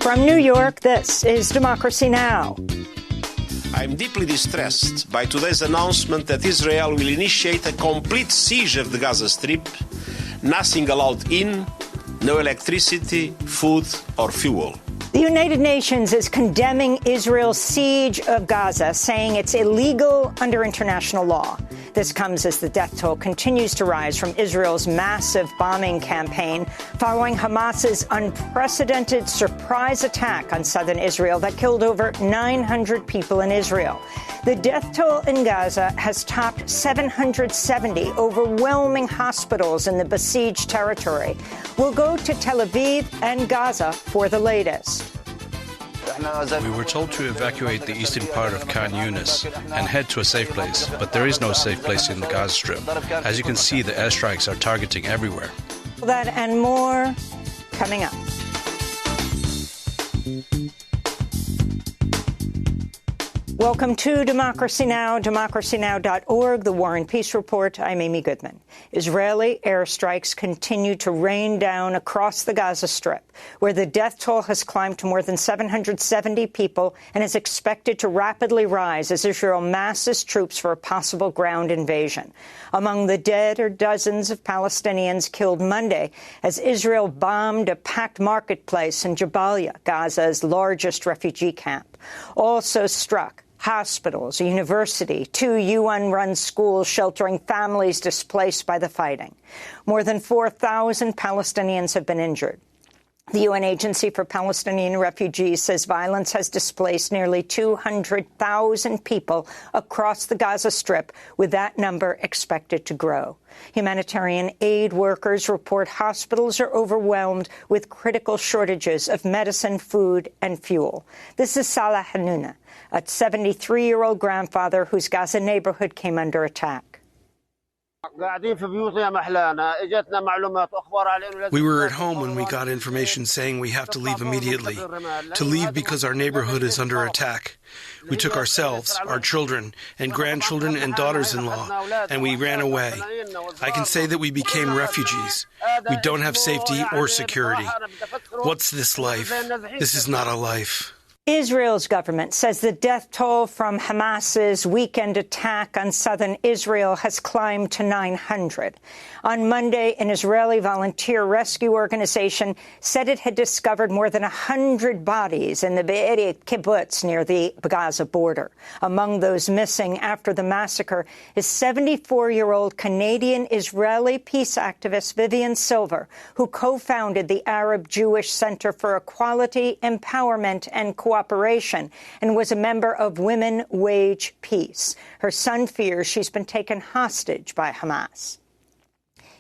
From New York, this is Democracy Now! I'm deeply distressed by today's announcement that Israel will initiate a complete siege of the Gaza Strip, nothing allowed in, no electricity, food or fuel. The United Nations is condemning Israel's siege of Gaza, saying it's illegal under international law. This comes as the death toll continues to rise from Israel's massive bombing campaign following Hamas's unprecedented surprise attack on southern Israel that killed over 900 people in Israel. The death toll in Gaza has topped 770, overwhelming hospitals in the besieged territory. We'll go to Tel Aviv and Gaza for the latest. We were told to evacuate the eastern part of Khan Yunis and head to a safe place, but there is no safe place in the Gaza Strip. As you can see, the airstrikes are targeting everywhere. That and more coming up. Welcome to Democracy Now!, democracynow.org, the War and Peace Report. I'm Amy Goodman. Israeli airstrikes continue to rain down across the Gaza Strip, where the death toll has climbed to more than 770 people and is expected to rapidly rise as Israel masses troops for a possible ground invasion. Among the dead are dozens of Palestinians killed Monday as Israel bombed a packed marketplace in Jabalia, Gaza's largest refugee camp. Also struck hospitals, a university, 2 UN-run schools sheltering families displaced by the fighting. More than 4,000 Palestinians have been injured. The UN Agency for Palestinian Refugees says violence has displaced nearly 200,000 people across the Gaza Strip, with that number expected to grow. Humanitarian aid workers report hospitals are overwhelmed with critical shortages of medicine, food and fuel. This is Salah Hanouna, a 73-year-old grandfather whose Gaza neighborhood came under attack. We were at home when we got information saying we have to leave immediately, to leave because our neighborhood is under attack. We took ourselves, our children, and grandchildren and daughters-in-law, and we ran away. I can say that we became refugees. We don't have safety or security. What's this life? This is not a life. Israel's government says the death toll from Hamas's weekend attack on southern Israel has climbed to 900. On Monday, an Israeli volunteer rescue organization said it had discovered more than 100 bodies in the Be'eri kibbutz near the Gaza border. Among those missing after the massacre is 74-year-old Canadian-Israeli peace activist Vivian Silver, who co-founded the Arab-Jewish Center for Equality, Empowerment and Cooperation and was a member of Women Wage Peace. Her son fears she's been taken hostage by Hamas.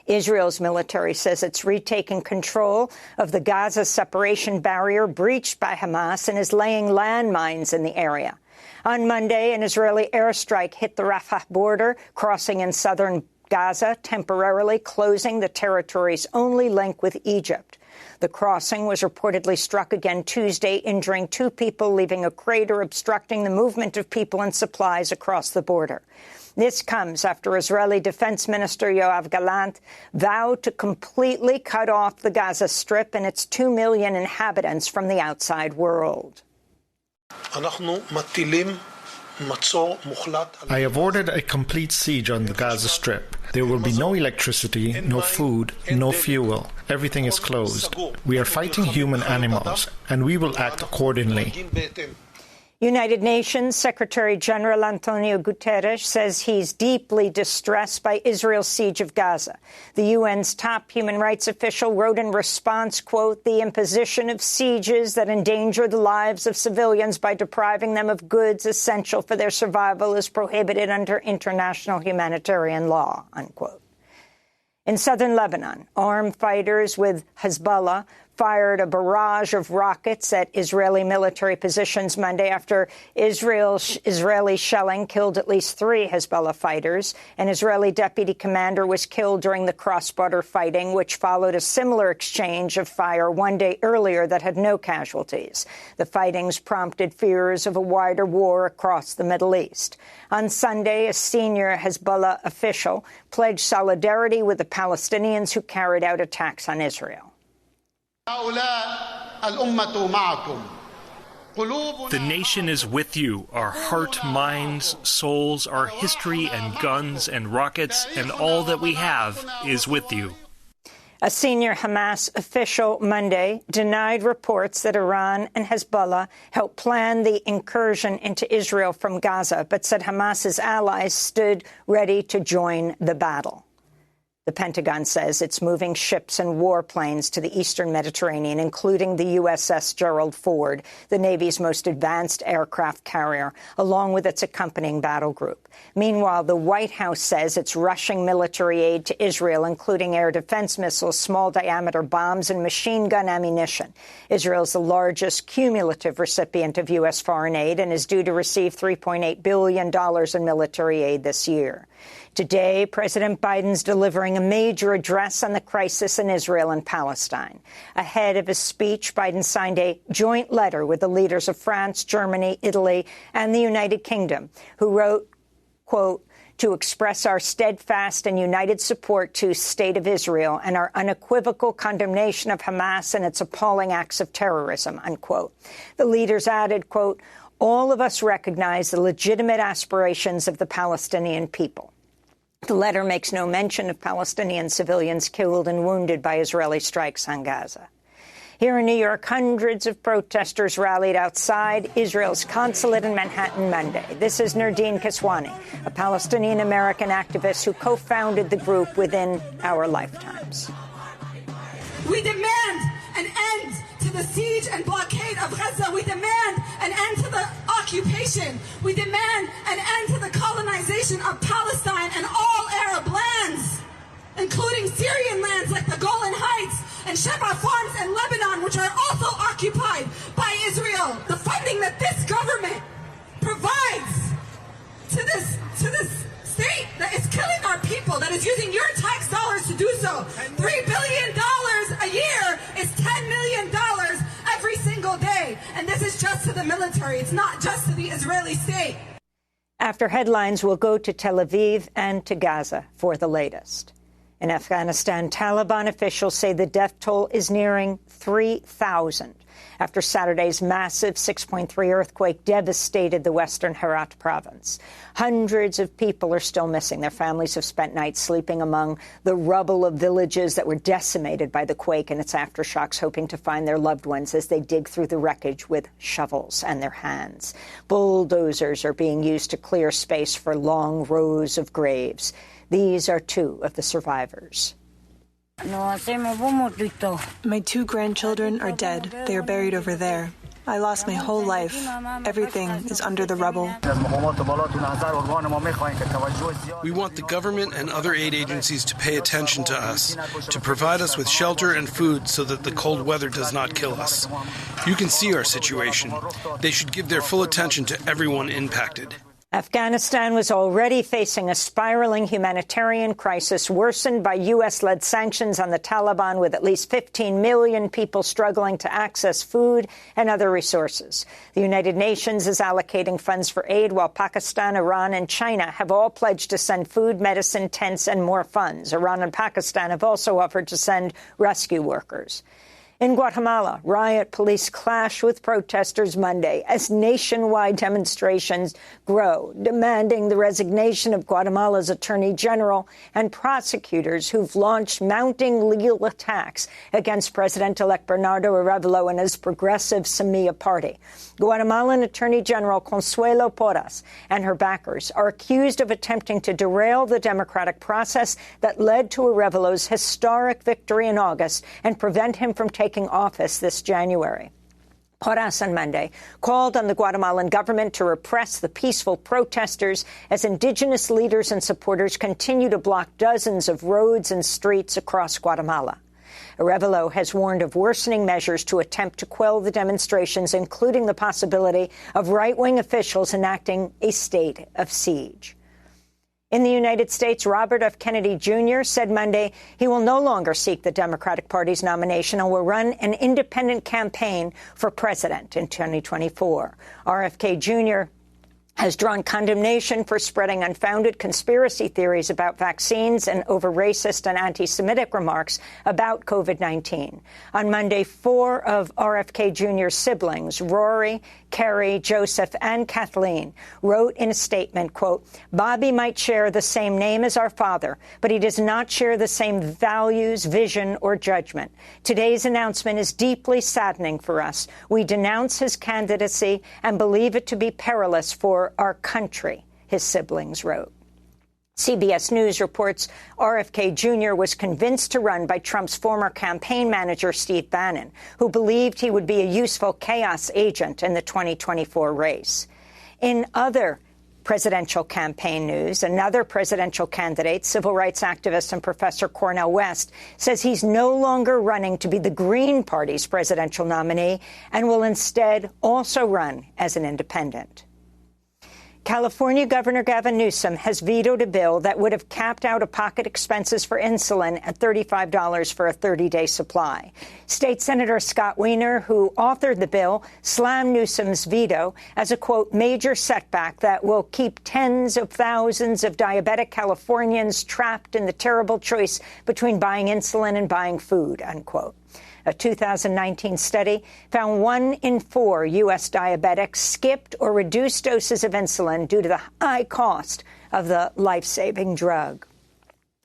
Israel's military says it's retaken control of the Gaza separation barrier breached by Hamas and is laying landmines in the area. On Monday, an Israeli airstrike hit the Rafah border, crossing in southern Gaza, temporarily closing the territory's only link with Egypt. The crossing was reportedly struck again Tuesday, injuring 2 people, leaving a crater obstructing the movement of people and supplies across the border. This comes after Israeli Defense Minister Yoav Gallant vowed to completely cut off the Gaza Strip and its 2 million inhabitants from the outside world. I have ordered a complete siege on the Gaza Strip. There will be no electricity, no food, no fuel. Everything is closed. We are fighting human animals, and we will act accordingly. United Nations Secretary General Antonio Guterres says he's deeply distressed by Israel's siege of Gaza. The UN's top human rights official wrote in response, quote, "The imposition of sieges that endanger the lives of civilians by depriving them of goods essential for their survival is prohibited under international humanitarian law," unquote. In southern Lebanon, armed fighters with Hezbollah fired a barrage of rockets at Israeli military positions Monday after Israeli shelling killed at least 3 Hezbollah fighters. An Israeli deputy commander was killed during the cross-border fighting, which followed a similar exchange of fire 1 day earlier that had no casualties. The fightings prompted fears of a wider war across the Middle East. On Sunday, a senior Hezbollah official pledged solidarity with the Palestinians who carried out attacks on Israel. The nation is with you. Our heart, minds, souls, our history and guns and rockets and all that we have is with you. A senior Hamas official Monday denied reports that Iran and Hezbollah helped plan the incursion into Israel from Gaza, but said Hamas's allies stood ready to join the battle. The Pentagon says it's moving ships and warplanes to the eastern Mediterranean, including the USS Gerald Ford, the Navy's most advanced aircraft carrier, along with its accompanying battle group. Meanwhile, the White House says it's rushing military aid to Israel, including air defense missiles, small-diameter bombs, and machine gun ammunition. Israel is the largest cumulative recipient of U.S. foreign aid and is due to receive $3.8 billion in military aid this year. Today, President Biden's delivering a major address on the crisis in Israel and Palestine. Ahead of his speech, Biden signed a joint letter with the leaders of France, Germany, Italy, and the United Kingdom, who wrote, quote, to express our steadfast and united support to State of Israel and our unequivocal condemnation of Hamas and its appalling acts of terrorism, unquote. The leaders added, quote, all of us recognize the legitimate aspirations of the Palestinian people. The letter makes no mention of Palestinian civilians killed and wounded by Israeli strikes on Gaza. Here in New York, hundreds of protesters rallied outside Israel's consulate in Manhattan Monday. This is Nardine Kiswani, a Palestinian-American activist who co-founded the group within our lifetimes. We demand an end to the siege and blockade of Gaza. We demand an end to the occupation. We demand an end to the colonization of Palestine and all Arab lands, including Syrian lands like the Golan Heights and Sheba Farms in Lebanon, which are also occupied by Israel. The funding that this government provides to this state that is killing our people, that is using your tax dollars to do so. $3 billion a year is $10 million every single day. And this is just to the military. It's not just to the Israeli state. After headlines, we'll go to Tel Aviv and to Gaza for the latest. In Afghanistan, Taliban officials say the death toll is nearing 3,000 after Saturday's massive 6.3 earthquake devastated the western Herat province. Hundreds of people are still missing. Their families have spent nights sleeping among the rubble of villages that were decimated by the quake and its aftershocks, hoping to find their loved ones as they dig through the wreckage with shovels and their hands. Bulldozers are being used to clear space for long rows of graves. These are two of the survivors. My two grandchildren are dead. They are buried over there. I lost my whole life. Everything is under the rubble. We want the government and other aid agencies to pay attention to us, to provide us with shelter and food so that the cold weather does not kill us. You can see our situation. They should give their full attention to everyone impacted. Afghanistan was already facing a spiraling humanitarian crisis worsened by U.S.-led sanctions on the Taliban, with at least 15 million people struggling to access food and other resources. The United Nations is allocating funds for aid, while Pakistan, Iran and China have all pledged to send food, medicine, tents and more funds. Iran and Pakistan have also offered to send rescue workers. In Guatemala, riot police clash with protesters Monday as nationwide demonstrations grow, demanding the resignation of Guatemala's attorney general and prosecutors who've launched mounting legal attacks against President-elect Bernardo Arévalo and his progressive Semilla party. Guatemalan Attorney General Consuelo Porras and her backers are accused of attempting to derail the democratic process that led to Arévalo's historic victory in August and prevent him from taking office this January. Porras on Monday called on the Guatemalan government to repress the peaceful protesters as indigenous leaders and supporters continue to block dozens of roads and streets across Guatemala. Arévalo has warned of worsening measures to attempt to quell the demonstrations, including the possibility of right-wing officials enacting a state of siege. In the United States, Robert F. Kennedy Jr. said Monday he will no longer seek the Democratic Party's nomination and will run an independent campaign for president in 2024. RFK Jr. has drawn condemnation for spreading unfounded conspiracy theories about vaccines and over racist and anti-Semitic remarks about COVID-19. On Monday, 4 of RFK Jr.'s siblings, Rory, Kerry, Joseph, and Kathleen, wrote in a statement, quote, "Bobby might share the same name as our father, but he does not share the same values, vision, or judgment. Today's announcement is deeply saddening for us. We denounce his candidacy and believe it to be perilous for our country," his siblings wrote. CBS News reports RFK Jr. was convinced to run by Trump's former campaign manager, Steve Bannon, who believed he would be a useful chaos agent in the 2024 race. In other presidential campaign news, another presidential candidate, civil rights activist and Professor Cornel West, says he's no longer running to be the Green Party's presidential nominee and will instead also run as an independent. California Governor Gavin Newsom has vetoed a bill that would have capped out-of-pocket expenses for insulin at $35 for a 30-day supply. State Senator Scott Wiener, who authored the bill, slammed Newsom's veto as a, quote, "major setback that will keep tens of thousands of diabetic Californians trapped in the terrible choice between buying insulin and buying food," unquote. A 2019 study found 1 in 4 U.S. diabetics skipped or reduced doses of insulin due to the high cost of the life-saving drug.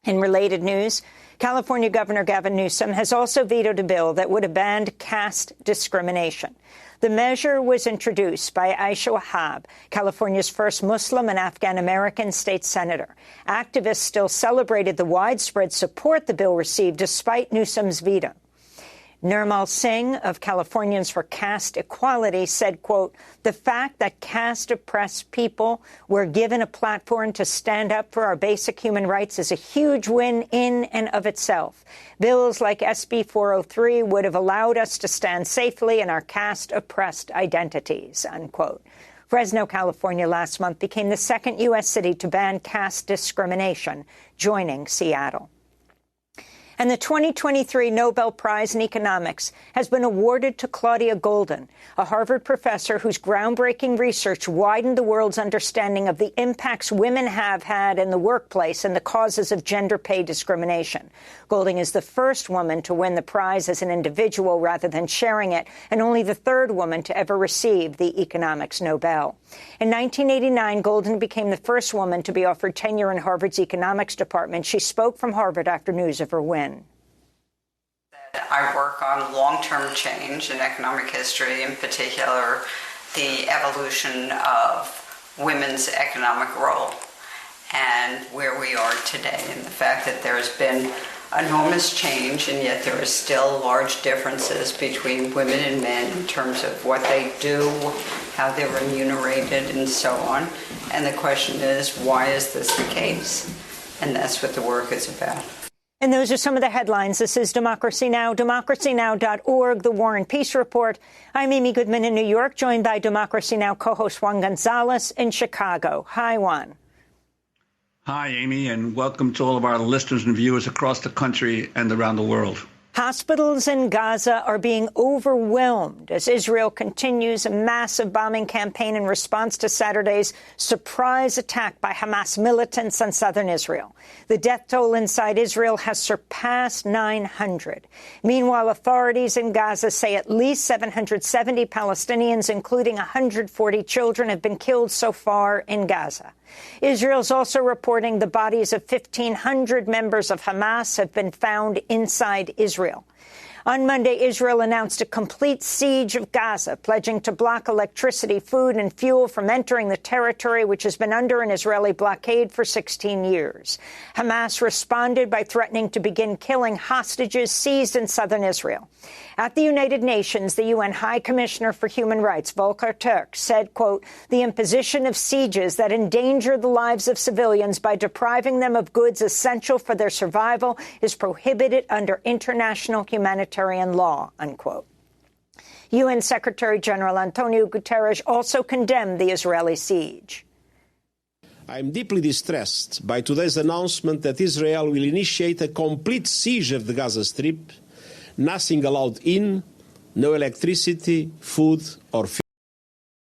In related news, California Governor Gavin Newsom has also vetoed a bill that would have banned caste discrimination. The measure was introduced by Aisha Wahab, California's first Muslim and Afghan-American state senator. Activists still celebrated the widespread support the bill received despite Newsom's veto. Nirmal Singh of Californians for Caste Equality said, quote, "The fact that caste-oppressed people were given a platform to stand up for our basic human rights is a huge win in and of itself. Bills like SB 403 would have allowed us to stand safely in our caste-oppressed identities," unquote. Fresno, California last month became the second U.S. city to ban caste discrimination, joining Seattle. And the 2023 Nobel Prize in Economics has been awarded to Claudia Goldin, a Harvard professor whose groundbreaking research widened the world's understanding of the impacts women have had in the workplace and the causes of gender pay discrimination. Goldin is the first woman to win the prize as an individual rather than sharing it, and only the third woman to ever receive the Economics Nobel. In 1989, Goldin became the first woman to be offered tenure in Harvard's economics department. She spoke from Harvard after news of her win. I work on long-term change in economic history, in particular the evolution of women's economic role and where we are today, and the fact that there's been enormous change and yet there are still large differences between women and men in terms of what they do, how they're remunerated, and so on. And the question is, why is this the case? And that's what the work is about. And those are some of the headlines. This is Democracy Now!, democracynow.org, The War and Peace Report. I'm Amy Goodman in New York, joined by Democracy Now! Co-host Juan Gonzalez in Chicago. Hi, Juan. Hi, Amy, and welcome to all of our listeners and viewers across the country and around the world. Hospitals in Gaza are being overwhelmed as Israel continues a massive bombing campaign in response to Saturday's surprise attack by Hamas militants on southern Israel. The death toll inside Israel has surpassed 900. Meanwhile, authorities in Gaza say at least 770 Palestinians, including 140 children, have been killed so far in Gaza. Israel's also reporting the bodies of 1,500 members of Hamas have been found inside Israel. On Monday, Israel announced a complete siege of Gaza, pledging to block electricity, food and fuel from entering the territory, which has been under an Israeli blockade for 16 years. Hamas responded by threatening to begin killing hostages seized in southern Israel. At the United Nations, the UN High Commissioner for Human Rights, Volker Turk, said, quote, "The imposition of sieges that endanger the lives of civilians by depriving them of goods essential for their survival is prohibited under international humanitarian law," unquote. UN Secretary General Antonio Guterres also condemned the Israeli siege. I am deeply distressed by today's announcement that Israel will initiate a complete siege of the Gaza Strip. Nothing allowed in, no electricity, food or fuel.